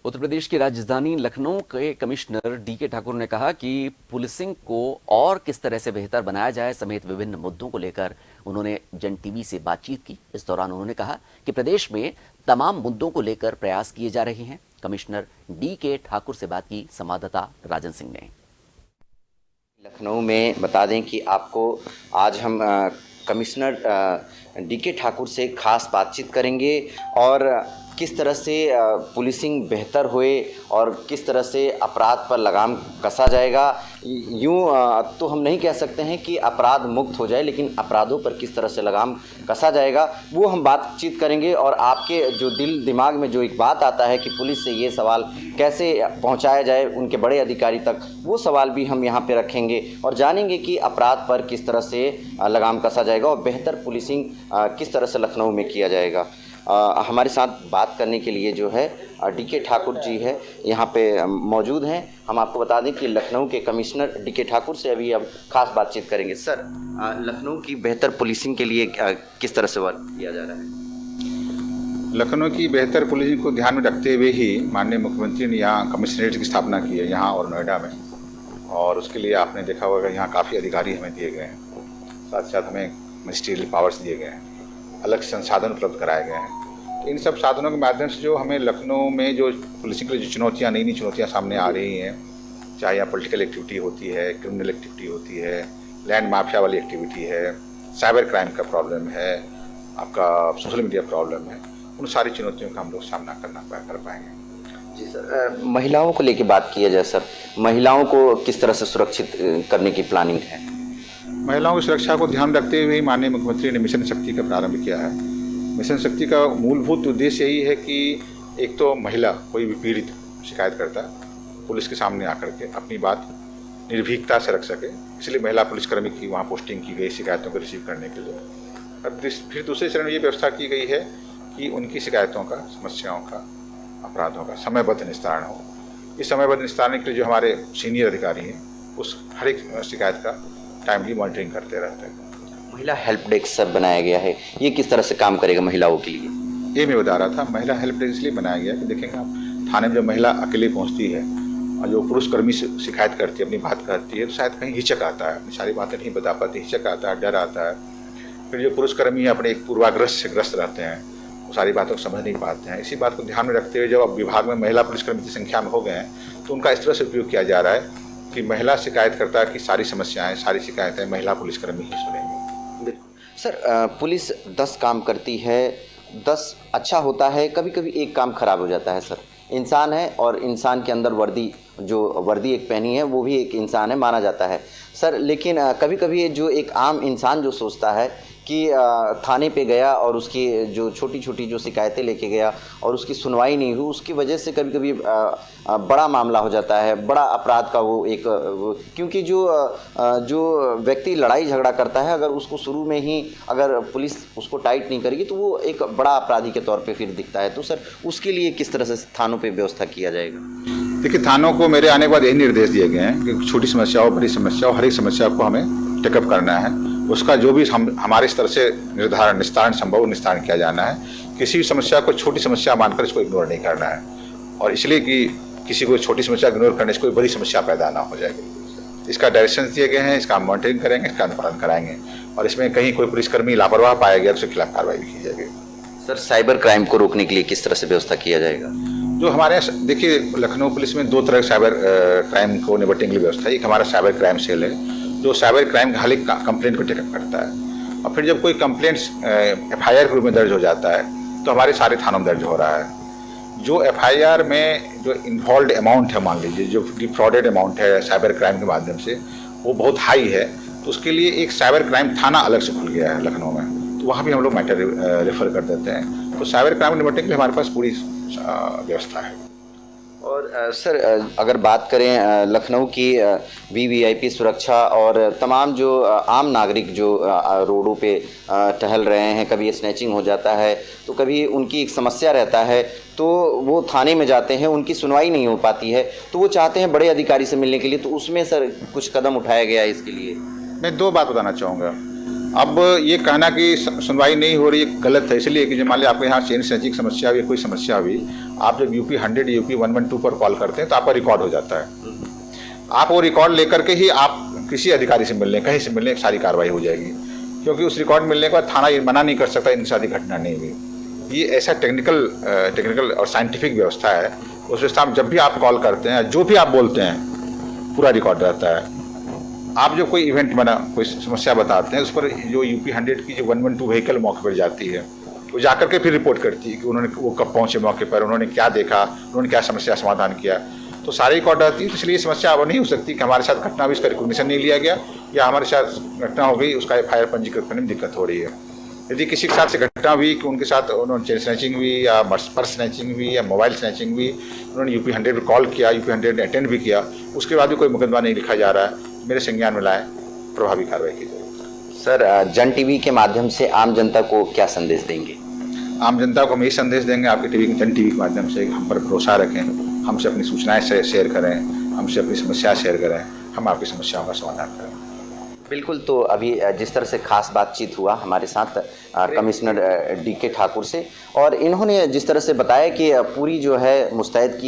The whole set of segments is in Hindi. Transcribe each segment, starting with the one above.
उत्तर प्रदेश की राजधानी लखनऊ के कमिश्नर डीके ठाकुर ने कहा कि पुलिसिंग को और किस तरह से बेहतर बनाया जाए समेत विभिन्न मुद्दों को लेकर उन्होंने जन टीवी से बातचीत की। इस दौरान उन्होंने कहा कि प्रदेश में तमाम मुद्दों को लेकर प्रयास किए जा रहे हैं। कमिश्नर डीके ठाकुर से बात की संवाददाता राजन सिंह ने। लखनऊ में बता दें कि आपको आज हम कमिश्नर डीके ठाकुर से खास बातचीत करेंगे और किस तरह से पुलिसिंग बेहतर होए और किस तरह से अपराध पर लगाम कसा जाएगा। यूँ तो हम नहीं कह सकते हैं कि अपराध मुक्त हो जाए, लेकिन अपराधों पर किस तरह से लगाम कसा जाएगा वो हम बातचीत करेंगे। और आपके जो दिल दिमाग में जो एक बात आता है कि पुलिस से ये सवाल कैसे पहुंचाया जाए उनके बड़े अधिकारी तक, वो सवाल भी हम यहाँ पे रखेंगे और जानेंगे कि अपराध पर किस तरह से लगाम कसा जाएगा और बेहतर पुलिसिंग किस तरह से लखनऊ में किया जाएगा। हमारे साथ बात करने के लिए जो है डीके ठाकुर जी है यहाँ पे मौजूद हैं। हम आपको बता दें कि लखनऊ के कमिश्नर डीके ठाकुर से अभी अब खास बातचीत करेंगे। सर, लखनऊ की बेहतर पुलिसिंग के लिए किस तरह से वर्क किया जा रहा है? लखनऊ की बेहतर पुलिसिंग को ध्यान में रखते हुए ही माननीय मुख्यमंत्री ने यहाँ कमिश्नरेट की स्थापना की है, यहाँ और नोएडा में। और उसके लिए आपने देखा होगा यहाँ काफ़ी अधिकारी हमें दिए गए हैं, साथ साथ हमें मजिस्ट्रियल पावर्स दिए गए हैं, अलग संसाधन उपलब्ध कराए गए हैं। तो इन सब साधनों के माध्यम से जो हमें लखनऊ में जो पुलिसिंग के लिए जो चुनौतियाँ नई चुनौतियाँ सामने आ रही हैं, चाहे यहाँ पॉलिटिकल एक्टिविटी होती है, क्रिमिनल एक्टिविटी होती है, लैंड माफिया वाली एक्टिविटी है, साइबर क्राइम का प्रॉब्लम है, आपका सोशल मीडिया प्रॉब्लम है, उन सारी चुनौतियों का हम लोग सामना कर पाएंगे। जी सर, महिलाओं को लेकर बात किया जाए सर, महिलाओं को किस तरह से सुरक्षित करने की प्लानिंग है? महिलाओं की सुरक्षा को ध्यान रखते हुए माननीय मुख्यमंत्री ने मिशन शक्ति का प्रारंभ किया है। मिशन शक्ति का मूलभूत उद्देश्य यही है कि एक तो महिला कोई भी पीड़ित शिकायत करता है पुलिस के सामने आकर के अपनी बात निर्भीकता से रख सके, इसलिए महिला पुलिसकर्मी की वहाँ पोस्टिंग की गई शिकायतों को रिसीव करने के लिए। और फिर दूसरे चरण में ये व्यवस्था की गई है कि उनकी शिकायतों का, समस्याओं का, अपराधों का समयबद्ध निस्तारण हो। इस समयबद्ध निस्तारण के लिए जो हमारे सीनियर अधिकारी हैं उस हर एक शिकायत का टाइमली मॉनिटरिंग करते रहते हैं। महिला हेल्प डेस्क सब बनाया गया है, ये किस तरह से काम करेगा महिलाओं के लिए? ये मैं बता रहा था, महिला हेल्प डेस्क इसलिए बनाया गया कि देखेंगे आप, थाने में जब महिला अकेले पहुंचती है और जो पुरुषकर्मी से शिकायत करती है, अपनी बात करती है, तो शायद कहीं हिचक आता है, अपनी सारी बातें नहीं बता पाती, हिचक आता है, डर आता है। फिर जो पुरुषकर्मी अपने एक पूर्वाग्रह से ग्रस्त रहते हैं, वो सारी बातों को समझ नहीं पाते हैं। इसी बात को ध्यान में रखते हुए जब अब विभाग में महिला पुलिसकर्मी की संख्या में हो गए हैं तो उनका इस तरह से उपयोग किया जा रहा है कि महिला शिकायतकर्ता की सारी समस्याएं, सारी शिकायतें महिला पुलिसकर्मी ही सुनेंगे। सर, पुलिस 10 काम करती है, 10 अच्छा होता है, कभी कभी एक काम खराब हो जाता है। सर, इंसान है और इंसान के अंदर वर्दी एक पहनी है वो भी एक इंसान है, माना जाता है। सर, लेकिन कभी कभी जो एक आम इंसान जो सोचता है कि थाने पे गया और उसकी जो छोटी छोटी जो शिकायतें लेके गया और उसकी सुनवाई नहीं हुई, उसकी वजह से कभी कभी बड़ा मामला हो जाता है, बड़ा अपराध का क्योंकि जो व्यक्ति लड़ाई झगड़ा करता है, अगर उसको शुरू में ही अगर पुलिस उसको टाइट नहीं करेगी तो वो एक बड़ा अपराधी के तौर पे फिर दिखता है। तो सर, उसके लिए किस तरह से थानों पे व्यवस्था किया जाएगा? देखिए, थानों को मेरे आने के बाद यही निर्देश दिए गए हैं कि छोटी समस्या हो, बड़ी समस्या हो, हर एक समस्या को हमें टेकअप करना है। उसका जो भी हमारे स्तर से निस्तारण संभव निस्तारण किया जाना है। किसी भी समस्या को छोटी समस्या मानकर इसको इग्नोर नहीं करना है, और इसलिए कि किसी को छोटी समस्या इग्नोर करने से कोई बड़ी समस्या पैदा ना हो जाएगी। इसका डायरेक्शन दिए गए हैं, इसका मॉनिटरिंग करेंगे, इसका अनुपालन कराएंगे, और इसमें कहीं कोई पुलिसकर्मी लापरवाह पाया गया तो उसके खिलाफ कार्रवाई भी की जाएगी। सर, साइबर क्राइम को रोकने के लिए किस तरह से व्यवस्था किया जाएगा? जो हमारे देखिए, लखनऊ पुलिस में 2 तरह के साइबर क्राइम को निपटने के लिए व्यवस्था है। एक हमारा साइबर क्राइम सेल है जो साइबर क्राइम का हर एक कंप्लेंट को टेकअप करता है, और फिर जब कोई कंप्लेंट FIR के रूप में दर्ज हो जाता है तो हमारे सारे थानों में दर्ज हो रहा है। जो FIR में जो इन्वॉल्व अमाउंट है, मान लीजिए जो डिफ्रॉडेड अमाउंट है साइबर क्राइम के माध्यम से, वो बहुत हाई है, तो उसके लिए एक साइबर क्राइम थाना अलग से खुल गया है लखनऊ में, तो वहाँ भी हम लोग मैटर रेफर कर देते हैं। तो साइबर क्राइम निपटने के लिए हमारे पास पूरी व्यवस्था है। और सर, अगर बात करें लखनऊ की VVIP सुरक्षा और तमाम जो आम नागरिक जो रोडों पे टहल रहे हैं, कभी स्नैचिंग हो जाता है तो कभी उनकी एक समस्या रहता है, तो वो थाने में जाते हैं, उनकी सुनवाई नहीं हो पाती है, तो वो चाहते हैं बड़े अधिकारी से मिलने के लिए, तो उसमें सर कुछ कदम उठाया गया है इसके लिए? मैं 2 बात बताना चाहूँगा। अब ये कहना कि सुनवाई नहीं हो रही है गलत है, इसलिए कि जब मान लिया आपके यहाँ चेन स्नैचिंग की समस्या हुई, कोई समस्या हुई, आप जब यूपी 100 यूपी 112 पर कॉल करते हैं तो आपका रिकॉर्ड हो जाता है। आप वो रिकॉर्ड लेकर के ही आप किसी अधिकारी से मिलने, कहीं से मिलने, सारी कार्रवाई हो जाएगी, क्योंकि उस रिकॉर्ड मिलने के बाद थाना ये मना नहीं कर सकता इनसे शादी घटना नहीं हुई। ये ऐसा टेक्निकल और साइंटिफिक व्यवस्था है। उस व्यवस्था में जब भी आप कॉल करते हैं, जो भी आप बोलते हैं, पूरा रिकॉर्ड रहता है। आप जो कोई इवेंट बना, कोई समस्या बताते हैं, उस पर जो यूपी 100 की जो 112 व्हीकल मौके पर जाती है, वो जाकर के फिर रिपोर्ट करती है कि वो कब पहुंचे मौके पर, उन्होंने क्या देखा, उन्होंने क्या समस्या समाधान किया, तो सारी रिकॉर्ड रहती है। तो इसलिए समस्या अब नहीं हो सकती कि हमारे साथ घटना हुई, इसका रिकॉग्निशन नहीं लिया गया, या हमारे साथ घटना हो गई, उसका FIR पंजीकृत करने में दिक्कत हो रही है। यदि किसी के साथ से घटना हुई कि उनके साथ उन्होंने चेन स्नैचिंग हुई या पर्स स्नैचिंग हुई या मोबाइल स्नैचिंग हुई, उन्होंने यूपी 100 पर कॉल किया, यूपी 100 ने अटेंड भी किया, उसके बाद भी कोई मुकदमा नहीं लिखा जा रहा है, मेरे संज्ञान में लाए, प्रभावी कार्रवाई की जाएगी। सर, जन टीवी के माध्यम से आम जनता को क्या संदेश देंगे? आम जनता को हम यही संदेश देंगे, आपके जन टीवी के माध्यम से हम पर भरोसा रखें, हमसे अपनी सूचनाएं शेयर करें, हमसे अपनी समस्या शेयर करें, हम आपकी समस्याओं का समाधान करें। बिल्कुल। तो अभी जिस तरह से खास बातचीत हुआ हमारे साथ कमिश्नर DK ठाकुर से, और इन्होंने जिस तरह से बताया कि पूरी जो है मुस्तैद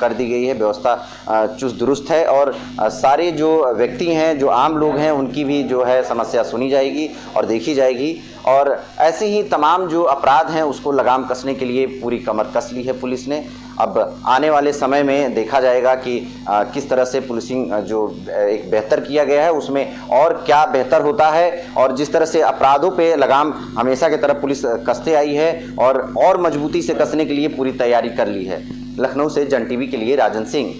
कर दी गई है, व्यवस्था चुस्त दुरुस्त है, और सारे जो व्यक्ति हैं, जो आम लोग हैं, उनकी भी जो है समस्या सुनी जाएगी और देखी जाएगी, और ऐसे ही तमाम जो अपराध हैं उसको लगाम कसने के लिए पूरी कमर कस ली है पुलिस ने। अब आने वाले समय में देखा जाएगा कि किस तरह से पुलिसिंग जो एक बेहतर किया गया है उसमें और क्या बेहतर होता है, और जिस तरह से अपराधों पे लगाम हमेशा की तरह पुलिस कसते आई है और मजबूती से कसने के लिए पूरी तैयारी कर ली है। लखनऊ से जन टीवी के लिए राजन सिंह।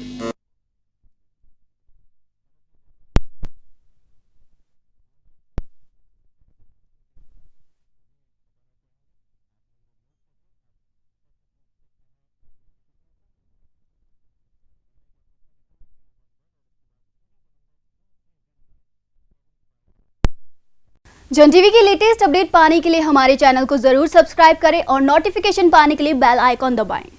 जन टीवी की लेटेस्ट अपडेट पाने के लिए हमारे चैनल को जरूर सब्सक्राइब करें और नोटिफिकेशन पाने के लिए बेल आइकॉन दबाएं।